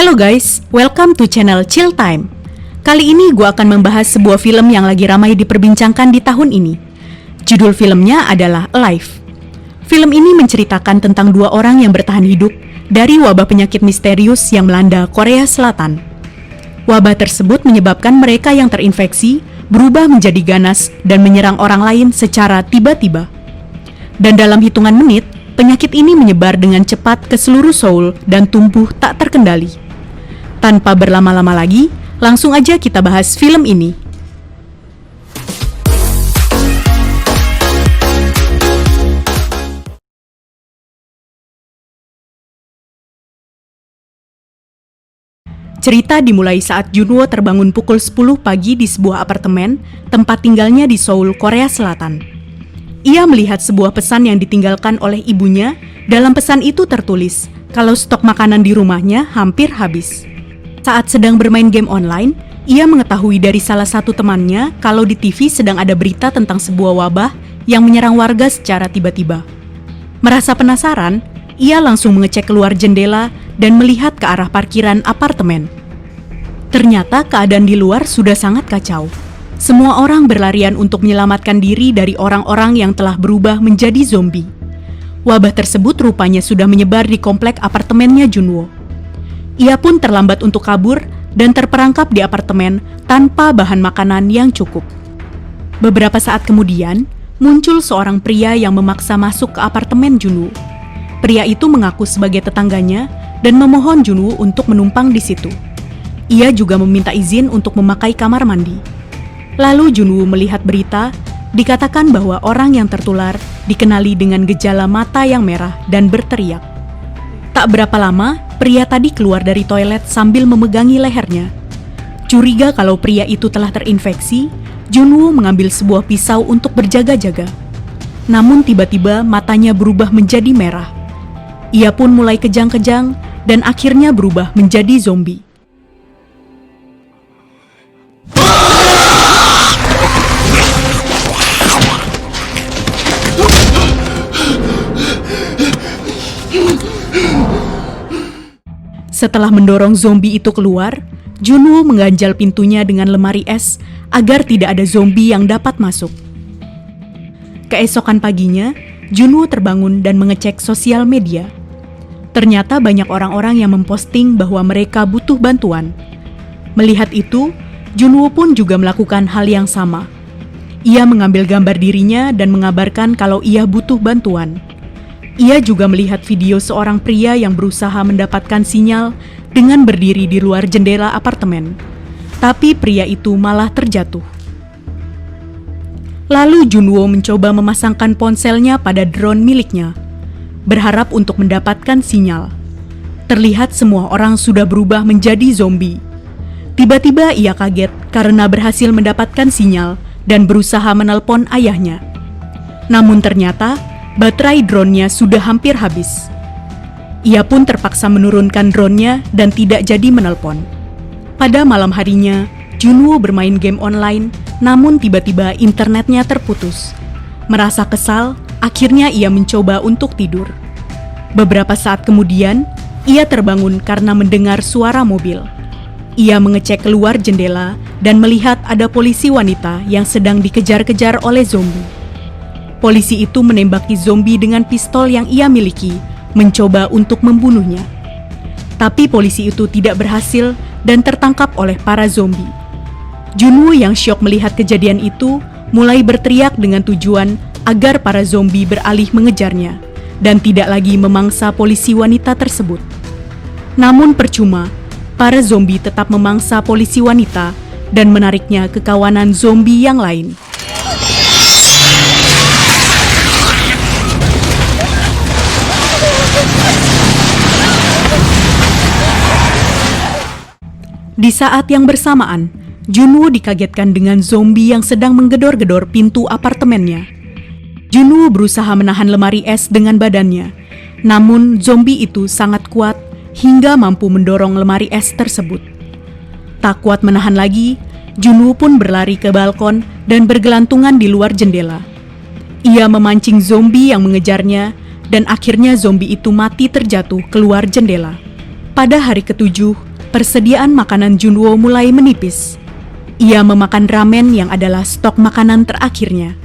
Halo guys, welcome to channel Chill Time. Kali ini gue akan membahas sebuah film yang lagi ramai diperbincangkan di tahun ini. Judul filmnya adalah Alive. Film ini menceritakan tentang dua orang yang bertahan hidup dari wabah penyakit misterius yang melanda Korea Selatan. Wabah tersebut menyebabkan mereka yang terinfeksi berubah menjadi ganas dan menyerang orang lain secara tiba-tiba. Dan dalam hitungan menit, penyakit ini menyebar dengan cepat ke seluruh Seoul dan tumbuh tak terkendali. Tanpa berlama-lama lagi, langsung aja kita bahas film ini. Cerita dimulai saat Junwoo terbangun pukul 10 pagi di sebuah apartemen tempat tinggalnya di Seoul, Korea Selatan. Ia melihat sebuah pesan yang ditinggalkan oleh ibunya. Dalam pesan itu tertulis kalau stok makanan di rumahnya hampir habis. Saat sedang bermain game online, ia mengetahui dari salah satu temannya kalau di TV sedang ada berita tentang sebuah wabah yang menyerang warga secara tiba-tiba. Merasa penasaran, ia langsung mengecek keluar jendela dan melihat ke arah parkiran apartemen. Ternyata keadaan di luar sudah sangat kacau. Semua orang berlarian untuk menyelamatkan diri dari orang-orang yang telah berubah menjadi zombie. Wabah tersebut rupanya sudah menyebar di komplek apartemennya Junwoo. Ia pun terlambat untuk kabur dan terperangkap di apartemen tanpa bahan makanan yang cukup. Beberapa saat kemudian, muncul seorang pria yang memaksa masuk ke apartemen Junwoo. Pria itu mengaku sebagai tetangganya dan memohon Junwoo untuk menumpang di situ. Ia juga meminta izin untuk memakai kamar mandi. Lalu Junwoo melihat berita, dikatakan bahwa orang yang tertular dikenali dengan gejala mata yang merah dan berteriak. Tak berapa lama, pria tadi keluar dari toilet sambil memegangi lehernya. Curiga kalau pria itu telah terinfeksi, Junwoo mengambil sebuah pisau untuk berjaga-jaga. Namun tiba-tiba matanya berubah menjadi merah. Ia pun mulai kejang-kejang dan akhirnya berubah menjadi zombie. Setelah mendorong zombie itu keluar, Junwoo mengganjal pintunya dengan lemari es agar tidak ada zombie yang dapat masuk. Keesokan paginya, Junwoo terbangun dan mengecek sosial media. Ternyata banyak orang-orang yang memposting bahwa mereka butuh bantuan. Melihat itu, Junwoo pun juga melakukan hal yang sama. Ia mengambil gambar dirinya dan mengabarkan kalau ia butuh bantuan. Ia juga melihat video seorang pria yang berusaha mendapatkan sinyal dengan berdiri di luar jendela apartemen. Tapi pria itu malah terjatuh. Lalu Junwoo mencoba memasangkan ponselnya pada drone miliknya, berharap untuk mendapatkan sinyal. Terlihat semua orang sudah berubah menjadi zombie. Tiba-tiba ia kaget karena berhasil mendapatkan sinyal dan berusaha menelpon ayahnya. Namun ternyata baterai drone-nya sudah hampir habis. Ia pun terpaksa menurunkan drone-nya dan tidak jadi menelpon. Pada malam harinya, Junwoo bermain game online, namun tiba-tiba internetnya terputus. Merasa kesal, akhirnya ia mencoba untuk tidur. Beberapa saat kemudian, ia terbangun karena mendengar suara mobil. Ia mengecek keluar jendela dan melihat ada polisi wanita yang sedang dikejar-kejar oleh zombie. Polisi itu menembaki zombie dengan pistol yang ia miliki, mencoba untuk membunuhnya. Tapi polisi itu tidak berhasil dan tertangkap oleh para zombie. Junwoo yang syok melihat kejadian itu, mulai berteriak dengan tujuan agar para zombie beralih mengejarnya dan tidak lagi memangsa polisi wanita tersebut. Namun percuma, para zombie tetap memangsa polisi wanita dan menariknya ke kawanan zombie yang lain. Di saat yang bersamaan, Junwoo dikagetkan dengan zombie yang sedang menggedor-gedor pintu apartemennya. Junwoo berusaha menahan lemari es dengan badannya, namun zombie itu sangat kuat hingga mampu mendorong lemari es tersebut. Tak kuat menahan lagi, Junwoo pun berlari ke balkon dan bergelantungan di luar jendela. Ia memancing zombie yang mengejarnya dan akhirnya zombie itu mati terjatuh keluar jendela. Pada hari ketujuh, persediaan makanan Junwo mulai menipis. Ia memakan ramen yang adalah stok makanan terakhirnya.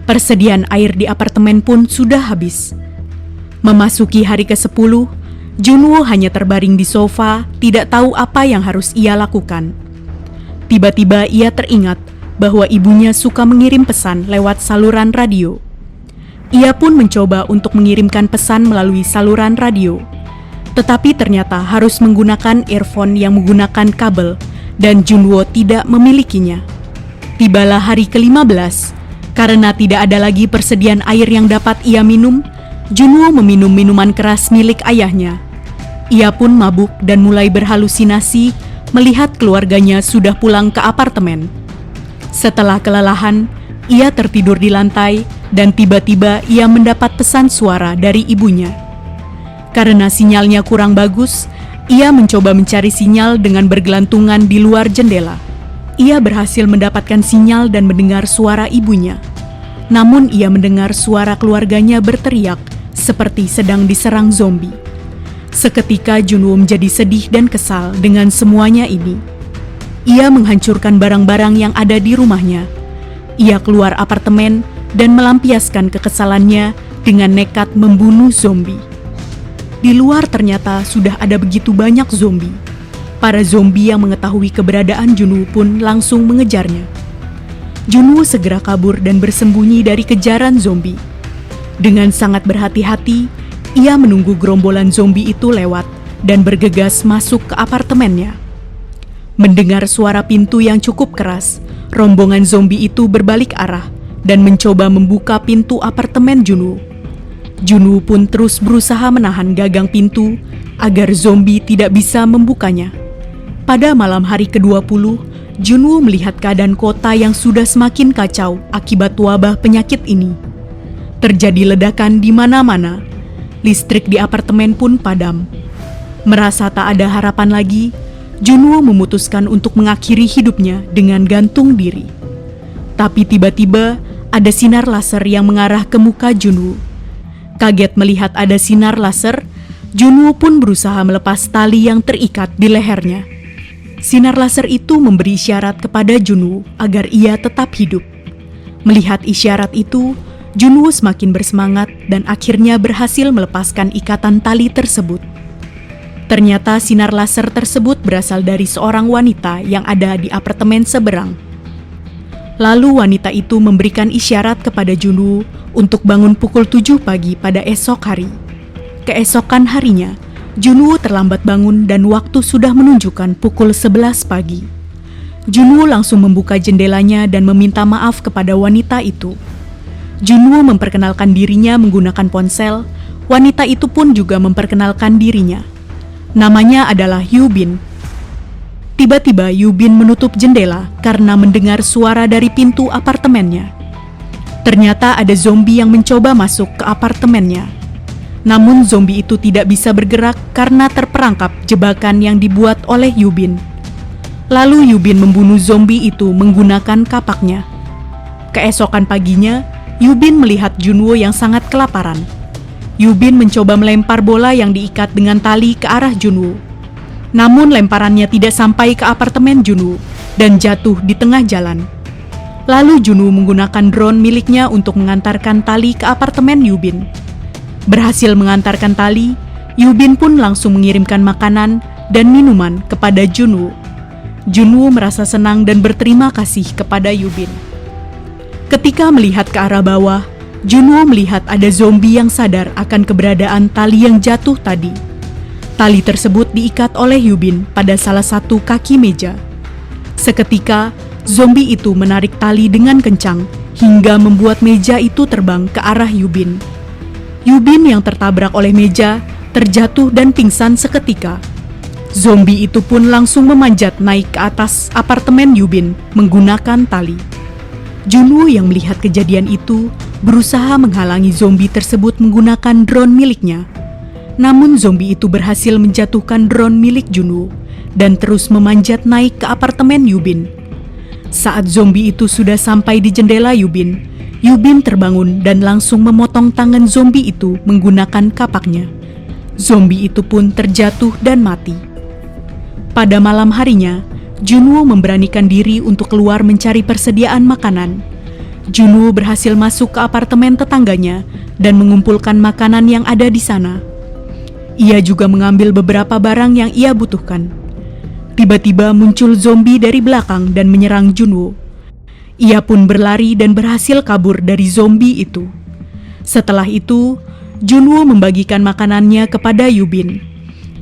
Persediaan air di apartemen pun sudah habis. Memasuki hari ke-10, Junwo hanya terbaring di sofa, tidak tahu apa yang harus ia lakukan. Tiba-tiba ia teringat bahwa ibunya suka mengirim pesan lewat saluran radio. Ia pun mencoba untuk mengirimkan pesan melalui saluran radio. Tetapi ternyata harus menggunakan earphone yang menggunakan kabel, dan Junwo tidak memilikinya. Tibalah hari ke-15, karena tidak ada lagi persediaan air yang dapat ia minum, Junwo meminum minuman keras milik ayahnya. Ia pun mabuk dan mulai berhalusinasi melihat keluarganya sudah pulang ke apartemen. Setelah kelelahan, ia tertidur di lantai dan tiba-tiba ia mendapat pesan suara dari ibunya. Karena sinyalnya kurang bagus, ia mencoba mencari sinyal dengan bergelantungan di luar jendela. Ia berhasil mendapatkan sinyal dan mendengar suara ibunya. Namun ia mendengar suara keluarganya berteriak seperti sedang diserang zombie. Seketika Junwo menjadi sedih dan kesal dengan semuanya ini. Ia menghancurkan barang-barang yang ada di rumahnya. Ia keluar apartemen dan melampiaskan kekesalannya dengan nekat membunuh zombie. Di luar ternyata sudah ada begitu banyak zombie. Para zombie yang mengetahui keberadaan Junwo pun langsung mengejarnya. Junwo segera kabur dan bersembunyi dari kejaran zombie. Dengan sangat berhati-hati, ia menunggu gerombolan zombie itu lewat dan bergegas masuk ke apartemennya. Mendengar suara pintu yang cukup keras, rombongan zombie itu berbalik arah dan mencoba membuka pintu apartemen Junwo. Junwo pun terus berusaha menahan gagang pintu agar zombie tidak bisa membukanya. Pada malam hari ke-20, Junwo melihat keadaan kota yang sudah semakin kacau akibat wabah penyakit ini. Terjadi ledakan di mana-mana. Listrik di apartemen pun padam. Merasa tak ada harapan lagi, Junwo memutuskan untuk mengakhiri hidupnya dengan gantung diri. Tapi tiba-tiba ada sinar laser yang mengarah ke muka Junwo. Kaget melihat ada sinar laser, Junwo pun berusaha melepas tali yang terikat di lehernya. Sinar laser itu memberi isyarat kepada Junwo agar ia tetap hidup. Melihat isyarat itu, Junwo semakin bersemangat dan akhirnya berhasil melepaskan ikatan tali tersebut. Ternyata sinar laser tersebut berasal dari seorang wanita yang ada di apartemen seberang. Lalu wanita itu memberikan isyarat kepada Junwo untuk bangun pukul 7 pagi pada esok hari. Keesokan harinya, Junwo terlambat bangun dan waktu sudah menunjukkan pukul 11 pagi. Junwo langsung membuka jendelanya dan meminta maaf kepada wanita itu. Junwo memperkenalkan dirinya menggunakan ponsel. Wanita itu pun juga memperkenalkan dirinya. Namanya adalah Yubin. Tiba-tiba Yubin menutup jendela karena mendengar suara dari pintu apartemennya. Ternyata ada zombie yang mencoba masuk ke apartemennya. Namun zombie itu tidak bisa bergerak karena terperangkap jebakan yang dibuat oleh Yubin. Lalu Yubin membunuh zombie itu menggunakan kapaknya. Keesokan paginya, Yubin melihat Junwo yang sangat kelaparan. Yubin mencoba melempar bola yang diikat dengan tali ke arah Junwo. Namun lemparannya tidak sampai ke apartemen Junwo dan jatuh di tengah jalan. Lalu Junwo menggunakan drone miliknya untuk mengantarkan tali ke apartemen Yubin. Berhasil mengantarkan tali, Yubin pun langsung mengirimkan makanan dan minuman kepada Junwo. Junwo merasa senang dan berterima kasih kepada Yubin. Ketika melihat ke arah bawah, Junwo melihat ada zombie yang sadar akan keberadaan tali yang jatuh tadi. Tali tersebut diikat oleh Yubin pada salah satu kaki meja. Seketika, zombie itu menarik tali dengan kencang hingga membuat meja itu terbang ke arah Yubin. Yubin yang tertabrak oleh meja terjatuh dan pingsan seketika. Zombie itu pun langsung memanjat naik ke atas apartemen Yubin menggunakan tali. Junwo yang melihat kejadian itu berusaha menghalangi zombie tersebut menggunakan drone miliknya. Namun zombie itu berhasil menjatuhkan drone milik Junwo dan terus memanjat naik ke apartemen Yubin. Saat zombie itu sudah sampai di jendela Yubin, Yubin terbangun dan langsung memotong tangan zombie itu menggunakan kapaknya. Zombie itu pun terjatuh dan mati. Pada malam harinya, Junwoo memberanikan diri untuk keluar mencari persediaan makanan. Junwoo berhasil masuk ke apartemen tetangganya dan mengumpulkan makanan yang ada di sana. Ia juga mengambil beberapa barang yang ia butuhkan. Tiba-tiba muncul zombie dari belakang dan menyerang Junwoo. Ia pun berlari dan berhasil kabur dari zombie itu. Setelah itu, Junwoo membagikan makanannya kepada Yubin.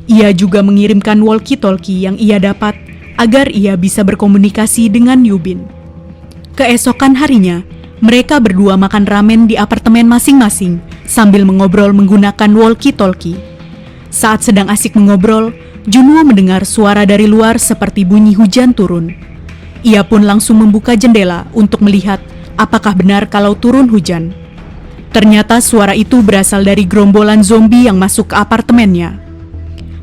Ia juga mengirimkan walkie-talkie yang ia dapat agar ia bisa berkomunikasi dengan Yubin. Keesokan harinya, mereka berdua makan ramen di apartemen masing-masing sambil mengobrol menggunakan walkie-talkie. Saat sedang asik mengobrol, Junwoo mendengar suara dari luar seperti bunyi hujan turun. Ia pun langsung membuka jendela untuk melihat apakah benar kalau turun hujan. Ternyata suara itu berasal dari gerombolan zombie yang masuk ke apartemennya.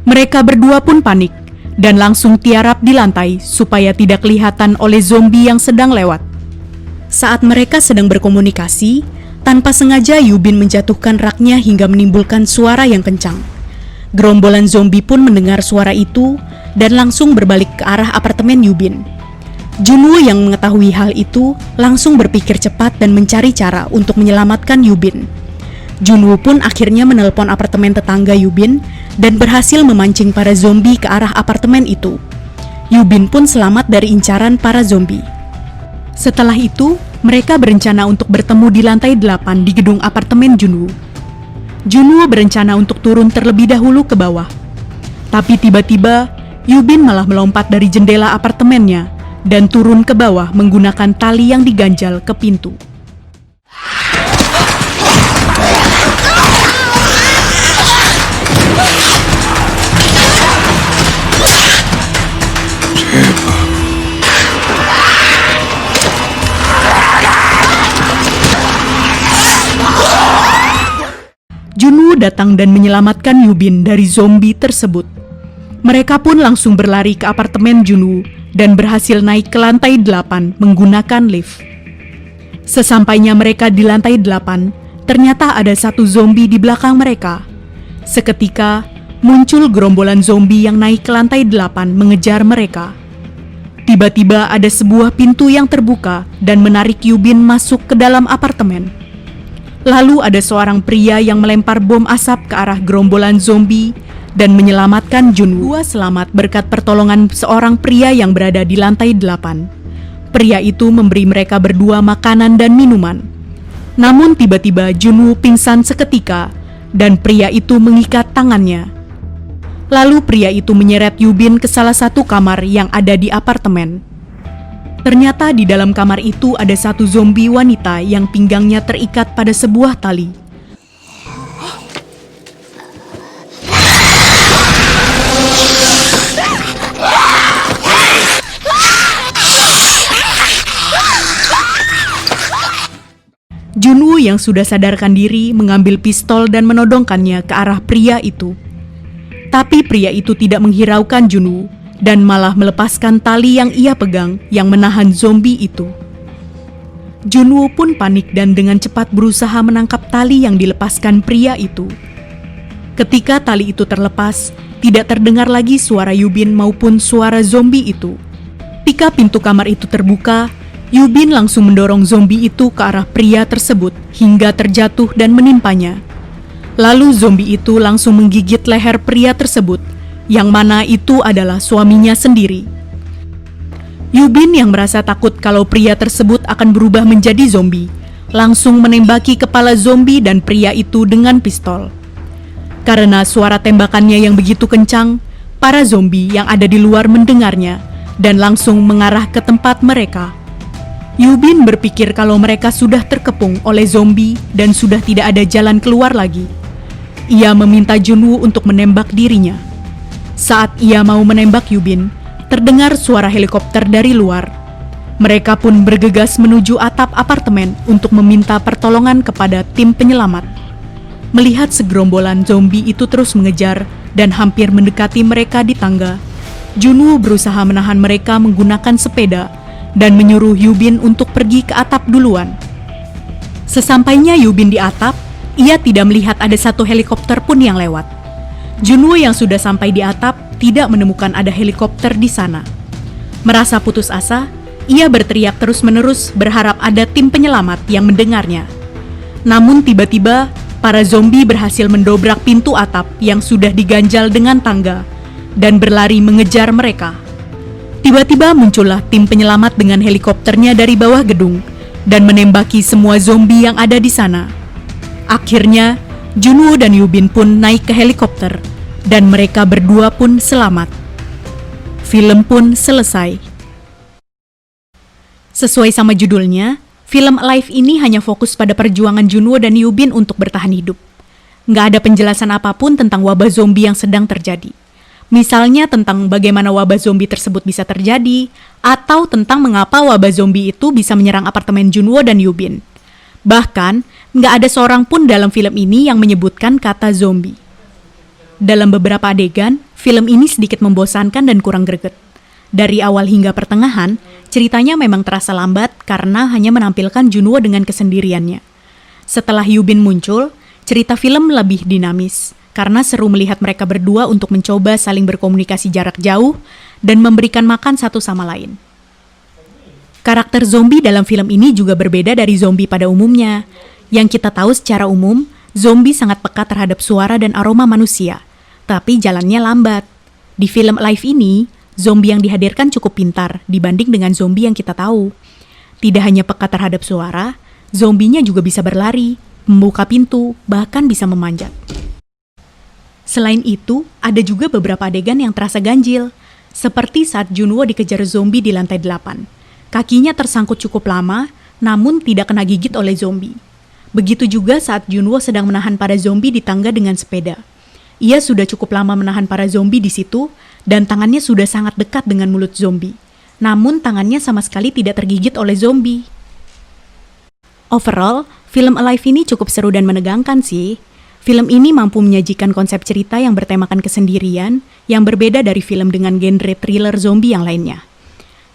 Mereka berdua pun panik dan langsung tiarap di lantai supaya tidak kelihatan oleh zombie yang sedang lewat. Saat mereka sedang berkomunikasi, tanpa sengaja Yubin menjatuhkan raknya hingga menimbulkan suara yang kencang. Gerombolan zombie pun mendengar suara itu dan langsung berbalik ke arah apartemen Yubin. Junwoo yang mengetahui hal itu langsung berpikir cepat dan mencari cara untuk menyelamatkan Yubin. Junwoo pun akhirnya menelpon apartemen tetangga Yubin dan berhasil memancing para zombie ke arah apartemen itu. Yubin pun selamat dari incaran para zombie. Setelah itu, mereka berencana untuk bertemu di lantai 8 di gedung apartemen Junwoo. Junwoo berencana untuk turun terlebih dahulu ke bawah. Tapi tiba-tiba, Yubin malah melompat dari jendela apartemennya dan turun ke bawah menggunakan tali yang diganjal ke pintu. Junwoo datang dan menyelamatkan Yubin dari zombie tersebut. Mereka pun langsung berlari ke apartemen Junwoo dan berhasil naik ke lantai 8 menggunakan lift. Sesampainya mereka di lantai 8, ternyata ada satu zombie di belakang mereka. Seketika, muncul gerombolan zombie yang naik ke lantai 8 mengejar mereka. Tiba-tiba ada sebuah pintu yang terbuka dan menarik Yubin masuk ke dalam apartemen. Lalu ada seorang pria yang melempar bom asap ke arah gerombolan zombie dan menyelamatkan Junwoo. Selamat berkat pertolongan seorang pria yang berada di lantai 8. Pria itu memberi mereka berdua makanan dan minuman. Namun tiba-tiba Junwoo pingsan seketika dan pria itu mengikat tangannya. Lalu pria itu menyeret Yubin ke salah satu kamar yang ada di apartemen. Ternyata di dalam kamar itu ada satu zombie wanita yang pinggangnya terikat pada sebuah tali. Junwoo yang sudah sadarkan diri mengambil pistol dan menodongkannya ke arah pria itu. Tapi pria itu tidak menghiraukan Junwoo dan malah melepaskan tali yang ia pegang yang menahan zombie itu. Junwoo pun panik dan dengan cepat berusaha menangkap tali yang dilepaskan pria itu. Ketika tali itu terlepas, tidak terdengar lagi suara Yubin maupun suara zombie itu. Ketika pintu kamar itu terbuka, Yubin langsung mendorong zombie itu ke arah pria tersebut hingga terjatuh dan menimpanya. Lalu zombie itu langsung menggigit leher pria tersebut, yang mana itu adalah suaminya sendiri. Yubin yang merasa takut kalau pria tersebut akan berubah menjadi zombie, langsung menembaki kepala zombie dan pria itu dengan pistol. Karena suara tembakannya yang begitu kencang, para zombie yang ada di luar mendengarnya dan langsung mengarah ke tempat mereka. Yubin berpikir kalau mereka sudah terkepung oleh zombie dan sudah tidak ada jalan keluar lagi. Ia meminta Junwoo untuk menembak dirinya. Saat ia mau menembak Yubin, terdengar suara helikopter dari luar. Mereka pun bergegas menuju atap apartemen untuk meminta pertolongan kepada tim penyelamat. Melihat segerombolan zombie itu terus mengejar dan hampir mendekati mereka di tangga, Junwoo berusaha menahan mereka menggunakan sepeda dan menyuruh Yubin untuk pergi ke atap duluan. Sesampainya Yubin di atap, ia tidak melihat ada satu helikopter pun yang lewat. Junwoo yang sudah sampai di atap tidak menemukan ada helikopter di sana. Merasa putus asa, ia berteriak terus-menerus berharap ada tim penyelamat yang mendengarnya. Namun tiba-tiba, para zombie berhasil mendobrak pintu atap yang sudah diganjal dengan tangga dan berlari mengejar mereka. Tiba-tiba muncullah tim penyelamat dengan helikopternya dari bawah gedung dan menembaki semua zombie yang ada di sana. Akhirnya, Junwoo dan Yubin pun naik ke helikopter dan mereka berdua pun selamat. Film pun selesai. Sesuai sama judulnya, film Alive ini hanya fokus pada perjuangan Junwoo dan Yubin untuk bertahan hidup. Nggak ada penjelasan apapun tentang wabah zombie yang sedang terjadi. Misalnya tentang bagaimana wabah zombie tersebut bisa terjadi, atau tentang mengapa wabah zombie itu bisa menyerang apartemen Junwoo dan Yubin. Bahkan, nggak ada seorang pun dalam film ini yang menyebutkan kata zombie. Dalam beberapa adegan, film ini sedikit membosankan dan kurang greget. Dari awal hingga pertengahan, ceritanya memang terasa lambat karena hanya menampilkan Junwoo dengan kesendiriannya. Setelah Yubin muncul, cerita film lebih dinamis, karena seru melihat mereka berdua untuk mencoba saling berkomunikasi jarak jauh dan memberikan makan satu sama lain. Karakter zombie dalam film ini juga berbeda dari zombie pada umumnya. Yang kita tahu secara umum, zombie sangat peka terhadap suara dan aroma manusia, tapi jalannya lambat. Di film Alive ini, zombie yang dihadirkan cukup pintar dibanding dengan zombie yang kita tahu. Tidak hanya peka terhadap suara, zombinya juga bisa berlari, membuka pintu, bahkan bisa memanjat. Selain itu, ada juga beberapa adegan yang terasa ganjil, seperti saat Junwoo dikejar zombie di lantai 8. Kakinya tersangkut cukup lama, namun tidak kena gigit oleh zombie. Begitu juga saat Junwoo sedang menahan para zombie di tangga dengan sepeda. Ia sudah cukup lama menahan para zombie di situ, dan tangannya sudah sangat dekat dengan mulut zombie. Namun tangannya sama sekali tidak tergigit oleh zombie. Overall, film Alive ini cukup seru dan menegangkan sih. Film ini mampu menyajikan konsep cerita yang bertemakan kesendirian, yang berbeda dari film dengan genre thriller zombie yang lainnya.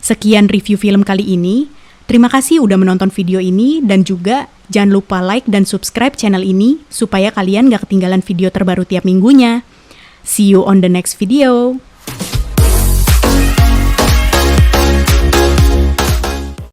Sekian review film kali ini. Terima kasih udah menonton video ini, dan juga jangan lupa like dan subscribe channel ini supaya kalian gak ketinggalan video terbaru tiap minggunya. See you on the next video.